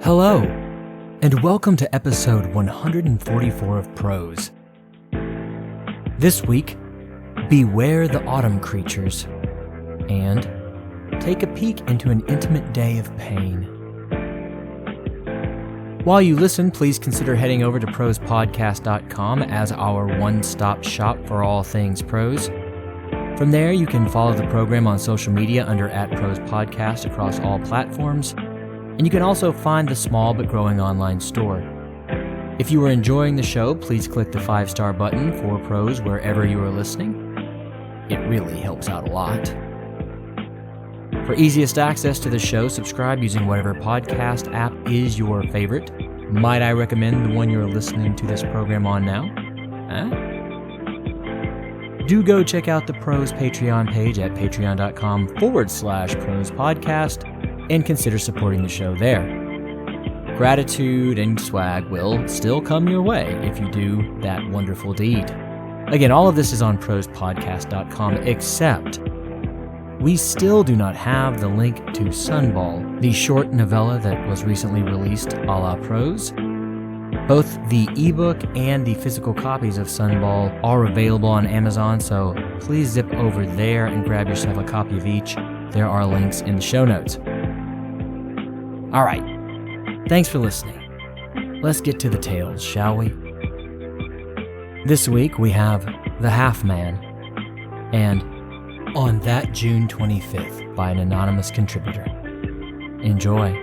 Hello, and welcome to episode 144 of Prose. This week, beware the autumn creatures, and take a peek into an intimate day of pain. While you listen, please consider heading over to prosepodcast.com as our one-stop shop for all things prose. From there, you can follow the program on social media under @prosepodcast across all platforms, and you can also find the small but growing online store. If you are enjoying the show, please click the 5-star button for Prose wherever you are listening. It really helps out a lot. For easiest access to the show, subscribe using whatever podcast app is your favorite. Might I recommend the one you're listening to this program on now? Do go check out the Prose Patreon page at patreon.com/prosepodcast and consider supporting the show there. Gratitude and swag will still come your way if you do that wonderful deed. Again, all of this is on prosepodcast.com, except we still do not have the link to Sunball, the short novella that was recently released a la Prose. Both the ebook and the physical copies of Sunball are available on Amazon, so please zip over there and grab yourself a copy of each. There are links in the show notes. All right, thanks for listening. Let's get to the tales, shall we? This week we have The Half Man and On That June 25th by an anonymous contributor. Enjoy.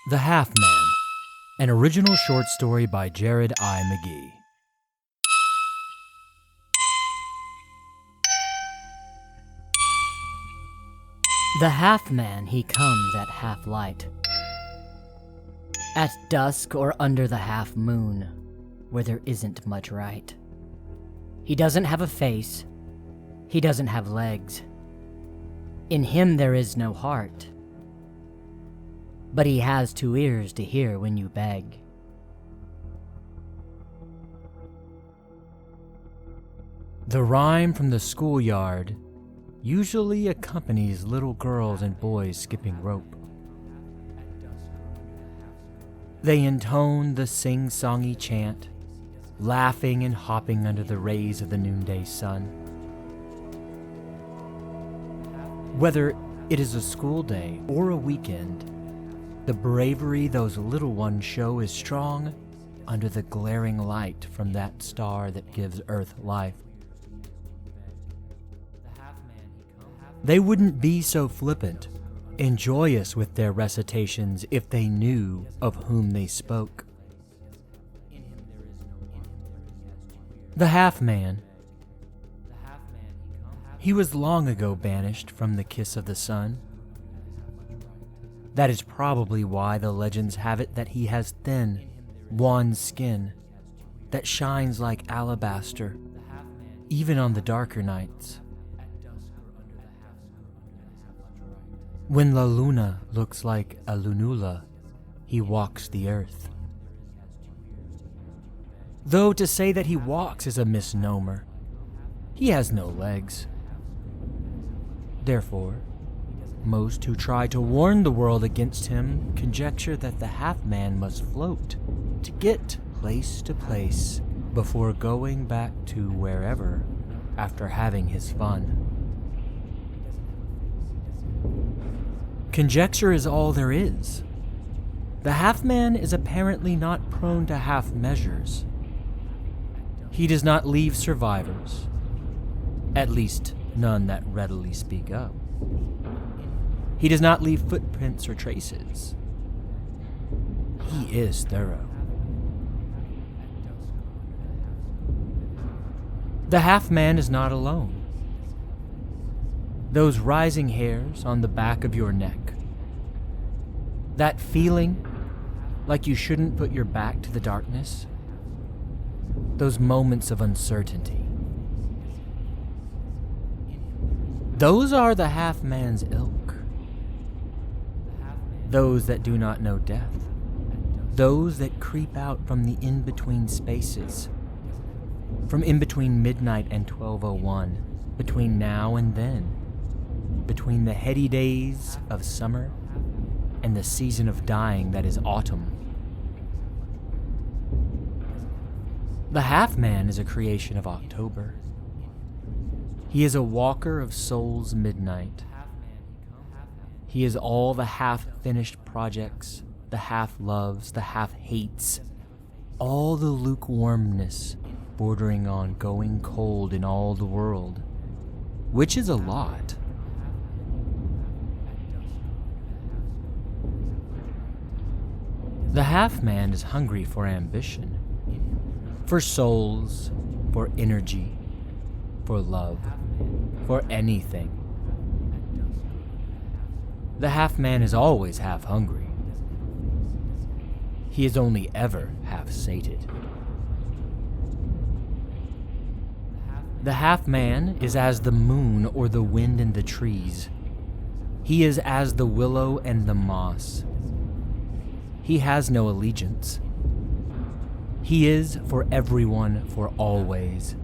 The Half Man, an original short story by Jared I. McGee. The half man he comes at half light, at dusk or under the half moon, where there isn't much right. He doesn't have a face, he doesn't have legs. In him there is no heart, but he has 2 ears to hear when you beg. The rhyme from the schoolyard usually accompanies little girls and boys skipping rope. They intone the sing-songy chant, laughing and hopping under the rays of the noonday sun. Whether it is a school day or a weekend, the bravery those little ones show is strong under the glaring light from that star that gives Earth life. They wouldn't be so flippant and joyous with their recitations if they knew of whom they spoke. The Half Man. He was long ago banished from the kiss of the sun. That is probably why the legends have it that he has thin, wan skin that shines like alabaster, even on the darker nights. When La Luna looks like a lunula, he walks the earth. Though to say that he walks is a misnomer. He has no legs. Therefore, most who try to warn the world against him conjecture that the half-man must float to get place to place before going back to wherever after having his fun. Conjecture is all there is. The half-man is apparently not prone to half measures. He does not leave survivors, at least none that readily speak up. He does not leave footprints or traces. He is thorough. The half-man is not alone. Those rising hairs on the back of your neck, That feeling like you shouldn't put your back to the darkness. Those moments of uncertainty. Those are the half-man's ilk. Those that do not know death. Those that creep out from the in-between spaces. From in between midnight and 12:01. Between now and then. Between the heady days of summer and the season of dying that is autumn. The half-man is a creation of October. He is a walker of soul's midnight. He is all the half-finished projects, the half-loves, the half-hates, all the lukewarmness bordering on going cold in all the world, which is a lot. The half-man is hungry for ambition, for souls, for energy, for love, for anything. The half-man is always half-hungry. He is only ever half-sated. The half-man is as the moon or the wind and the trees. He is as the willow and the moss. He has no allegiance. He is for everyone for always.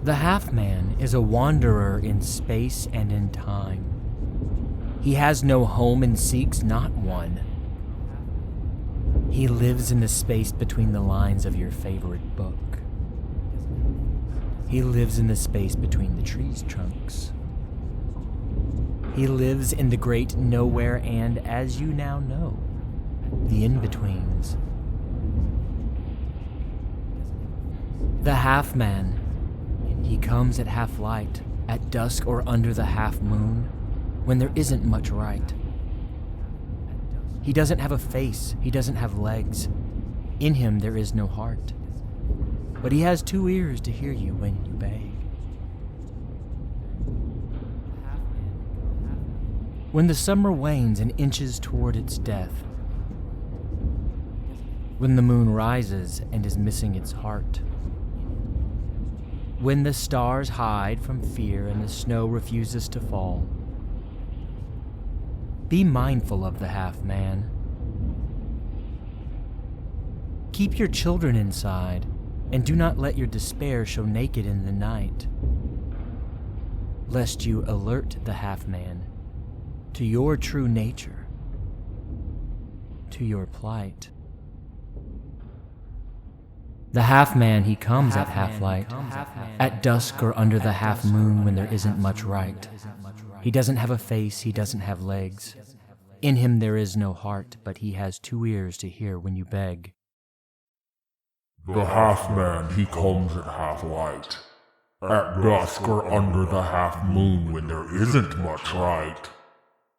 The half-man is a wanderer in space and in time. He has no home and seeks not one. He lives in the space between the lines of your favorite book. He lives in the space between the trees' trunks. He lives in the great nowhere and, as you now know, the in-betweens. The half-man, he comes at half-light, at dusk or under the half-moon, when there isn't much right. He doesn't have a face, he doesn't have legs. In him there is no heart. But he has 2 ears to hear you when you beg. When the summer wanes and inches toward its death, when the moon rises and is missing its heart, when the stars hide from fear and the snow refuses to fall, be mindful of the half-man. Keep your children inside, and do not let your despair show naked in the night, lest you alert the half-man to your true nature, to your plight. The half-man, he comes at half-light, at dusk or under the half-moon when there isn't much right. He doesn't have a face, he doesn't have legs. In him there is no heart, but he has 2 ears to hear when you beg. The half-man, he comes at half-light, at dusk or under the half-moon when there isn't much right.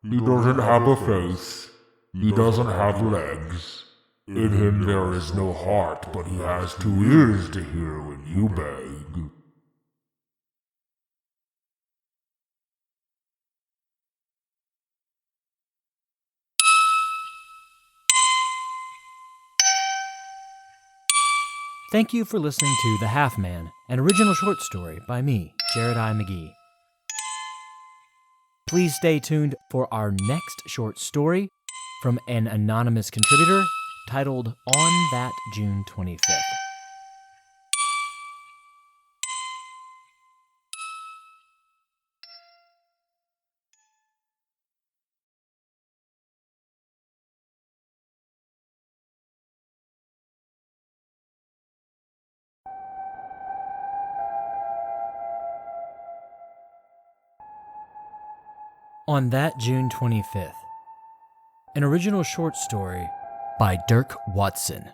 He doesn't have a face, he doesn't have legs. In him there is no heart, but he has 2 ears to hear when you beg. Thank you for listening to The Half-Man, an original short story by me, Jared I. McGee. Please stay tuned for our next short story from an anonymous contributor titled On That June 25th. On That June 25th, an original short story by Dirk Watson.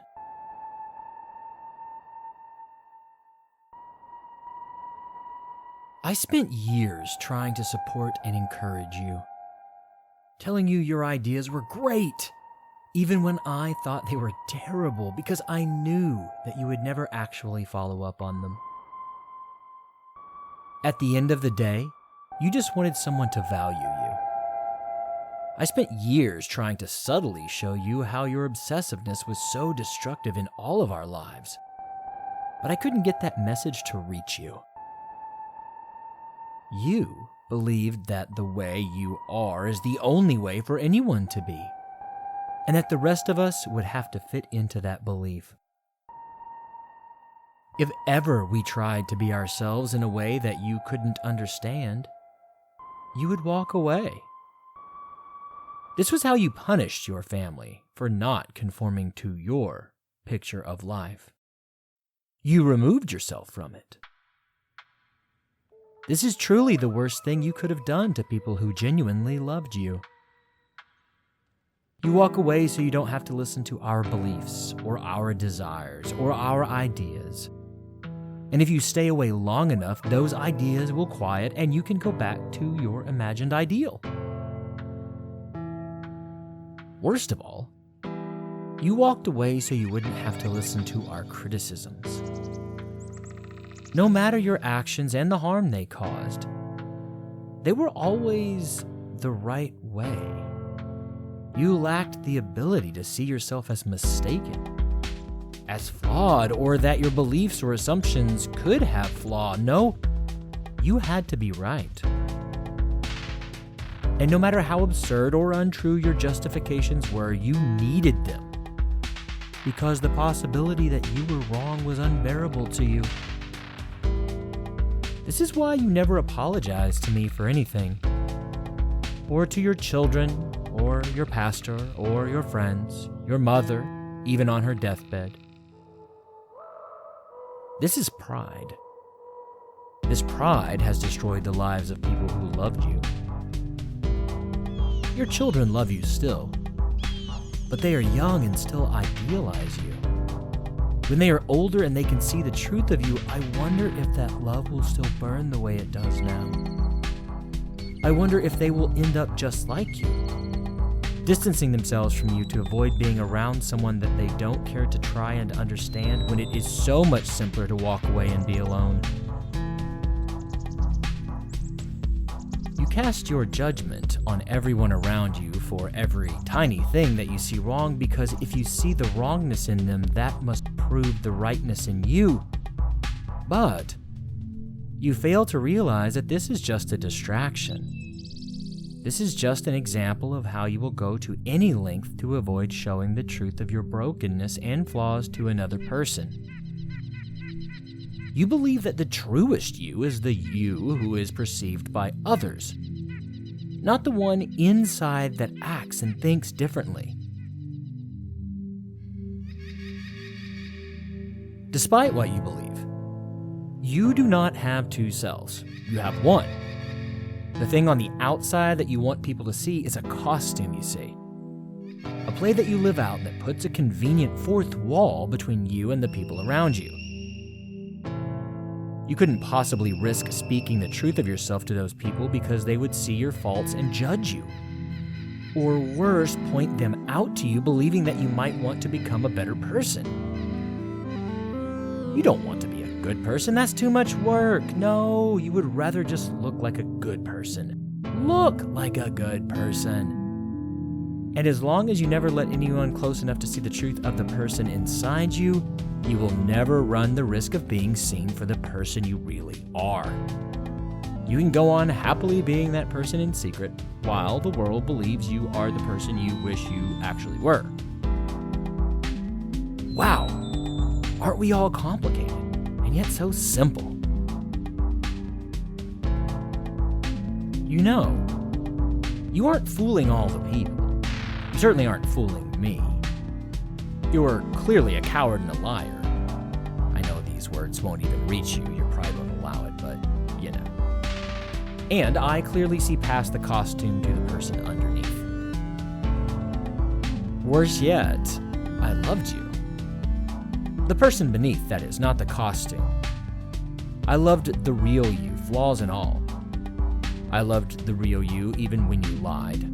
I spent years trying to support and encourage you, telling you your ideas were great, even when I thought they were terrible, because I knew that you would never actually follow up on them. At the end of the day, You just wanted someone to value you. I spent years trying to subtly show you how your obsessiveness was so destructive in all of our lives, but I couldn't get that message to reach you. You believed that the way you are is the only way for anyone to be, and that the rest of us would have to fit into that belief. If ever we tried to be ourselves in a way that you couldn't understand, you would walk away. This was how you punished your family for not conforming to your picture of life. You removed yourself from it. This is truly the worst thing you could have done to people who genuinely loved you. You walk away so you don't have to listen to our beliefs or our desires or our ideas. And if you stay away long enough, those ideas will quiet and you can go back to your imagined ideal. Worst of all, you walked away so you wouldn't have to listen to our criticisms. No matter your actions and the harm they caused, they were always the right way. You lacked the ability to see yourself as mistaken, as flawed, or that your beliefs or assumptions could have flaw. No, you had to be right. And no matter how absurd or untrue your justifications were, you needed them, because the possibility that you were wrong was unbearable to you. This is why you never apologized to me for anything, or to your children, or your pastor, or your friends, your mother, even on her deathbed. This is pride. This pride has destroyed the lives of people who loved you. Your children love you still, but they are young and still idealize you. When they are older and they can see the truth of you, I wonder if that love will still burn the way it does now. I wonder if they will end up just like you, distancing themselves from you to avoid being around someone that they don't care to try and understand, when it is so much simpler to walk away and be alone. You cast your judgment on everyone around you for every tiny thing that you see wrong, because if you see the wrongness in them, that must prove the rightness in you. But you fail to realize that this is just a distraction. This is just an example of how you will go to any length to avoid showing the truth of your brokenness and flaws to another person. You believe that the truest you is the you who is perceived by others, not the one inside that acts and thinks differently. Despite what you believe, you do not have two selves. You have one. The thing on the outside that you want people to see is a costume you see. A play that you live out that puts a convenient fourth wall between you and the people around you. You couldn't possibly risk speaking the truth of yourself to those people because they would see your faults and judge you. Or worse, point them out to you, believing that you might want to become a better person. You don't want to be a good person. That's too much work. No, you would rather just look like a good person. Look like a good person. And as long as you never let anyone close enough to see the truth of the person inside you, you will never run the risk of being seen for the person you really are. You can go on happily being that person in secret, while the world believes you are the person you wish you actually were. Wow, aren't we all complicated, and yet so simple? You know, you aren't fooling all the people. You certainly aren't fooling me. You're clearly a coward and a liar. I know these words won't even reach you. Your pride won't allow it, but you know. And I clearly see past the costume to the person underneath. Worse yet, I loved you. The person beneath, that is, not the costume. I loved the real you, flaws and all. I loved the real you even when you lied.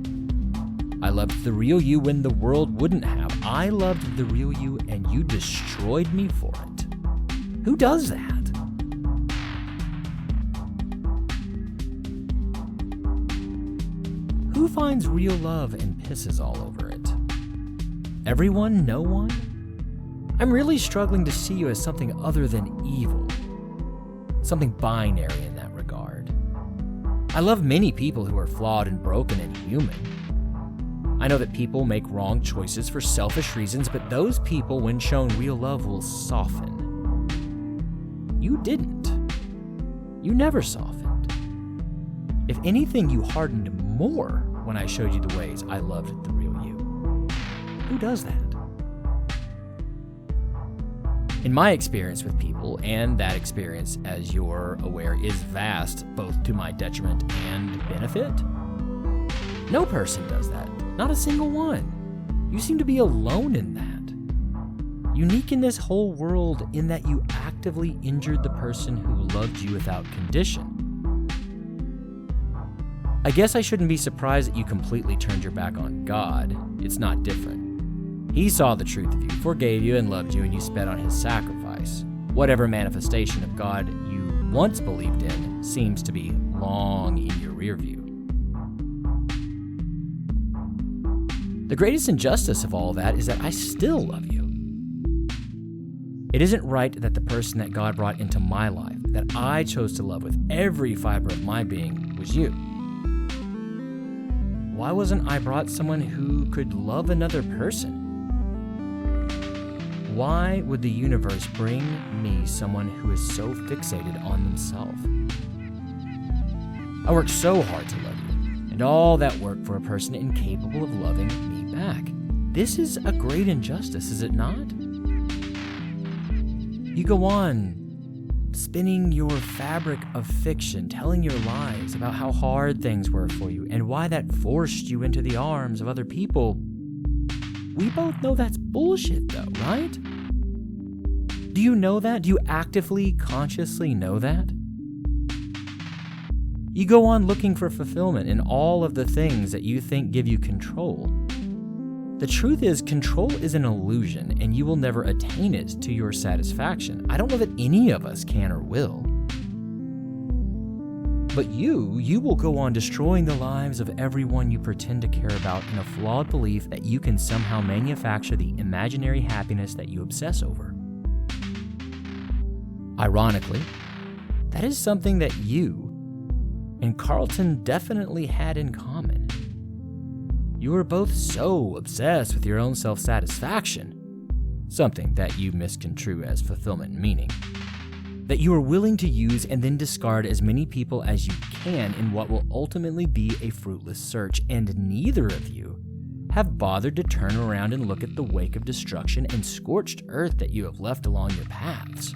I loved the real you when the world wouldn't have. I loved the real you, and you destroyed me for it. Who does that? Who finds real love and pisses all over it? Everyone? No one? I'm really struggling to see you as something other than evil. Something binary in that regard. I love many people who are flawed and broken and human. I know that people make wrong choices for selfish reasons, but those people, when shown real love, will soften. You didn't. You never softened. If anything, you hardened more when I showed you the ways I loved the real you. Who does that? In my experience with people, and that experience, as you're aware, is vast, both to my detriment and benefit, no person does that. Not a single one. You seem to be alone in that. Unique in this whole world in that you actively injured the person who loved you without condition. I guess I shouldn't be surprised that you completely turned your back on God. It's not different. He saw the truth of you, forgave you, and loved you, and you sped on his sacrifice. Whatever manifestation of God you once believed in seems to be long in your rear view. The greatest injustice of all that is that I still love you. It isn't right that the person that God brought into my life, that I chose to love with every fiber of my being, was you. Why wasn't I brought someone who could love another person? Why would the universe bring me someone who is so fixated on themselves? I worked so hard to love you, and all that work for a person incapable of loving me back. This is a great injustice, is it not? You go on spinning your fabric of fiction, telling your lies about how hard things were for you and why that forced you into the arms of other people. We both know that's bullshit though, right? Do you know that? Do you actively, consciously know that? You go on looking for fulfillment in all of the things that you think give you control. The truth is, control is an illusion, and you will never attain it to your satisfaction. I don't know that any of us can or will. But you will go on destroying the lives of everyone you pretend to care about in a flawed belief that you can somehow manufacture the imaginary happiness that you obsess over. Ironically, that is something that you and Carlton definitely had in common. You were both so obsessed with your own self-satisfaction, something that you misconstrue as fulfillment and meaning, that you are willing to use and then discard as many people as you can in what will ultimately be a fruitless search, and neither of you have bothered to turn around and look at the wake of destruction and scorched earth that you have left along your paths.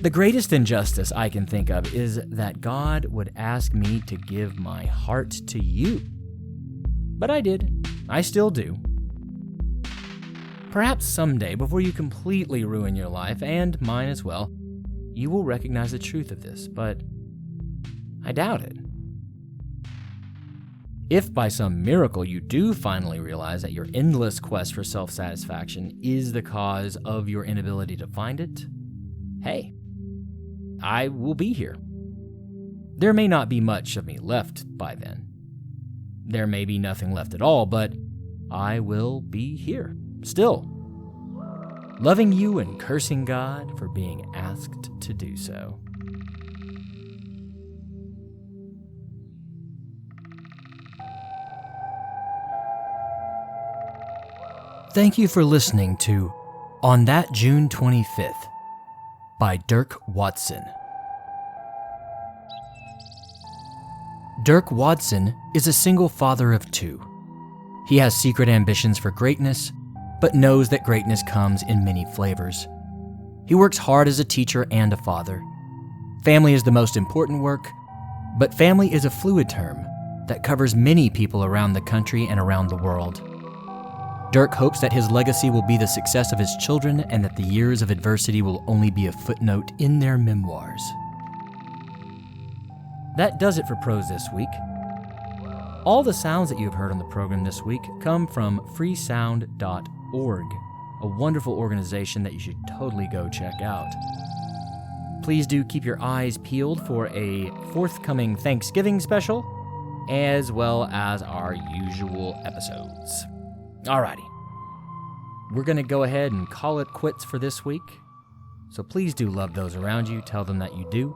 The greatest injustice I can think of is that God would ask me to give my heart to you. But I did. I still do. Perhaps someday, before you completely ruin your life, and mine as well, you will recognize the truth of this, but I doubt it. If by some miracle you do finally realize that your endless quest for self-satisfaction is the cause of your inability to find it, hey, I will be here. There may not be much of me left by then. There may be nothing left at all, but I will be here, still, loving you and cursing God for being asked to do so. Thank you for listening to On That June 25th by Dirk Watson. Dirk Watson is a single father of two. He has secret ambitions for greatness, but knows that greatness comes in many flavors. He works hard as a teacher and a father. Family is the most important work, but family is a fluid term that covers many people around the country and around the world. Dirk hopes that his legacy will be the success of his children and that the years of adversity will only be a footnote in their memoirs. That does it for Prose this week. All the sounds that you have heard on the program this week come from freesound.org, a wonderful organization that you should totally go check out. Please do keep your eyes peeled for a forthcoming Thanksgiving special, as well as our usual episodes. Alrighty. We're going to go ahead and call it quits for this week. So please do love those around you, tell them that you do,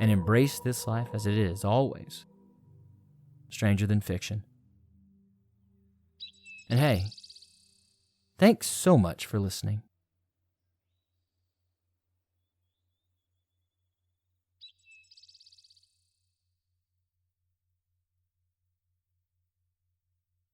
and embrace this life as it is, always. Stranger than fiction. And hey, thanks so much for listening.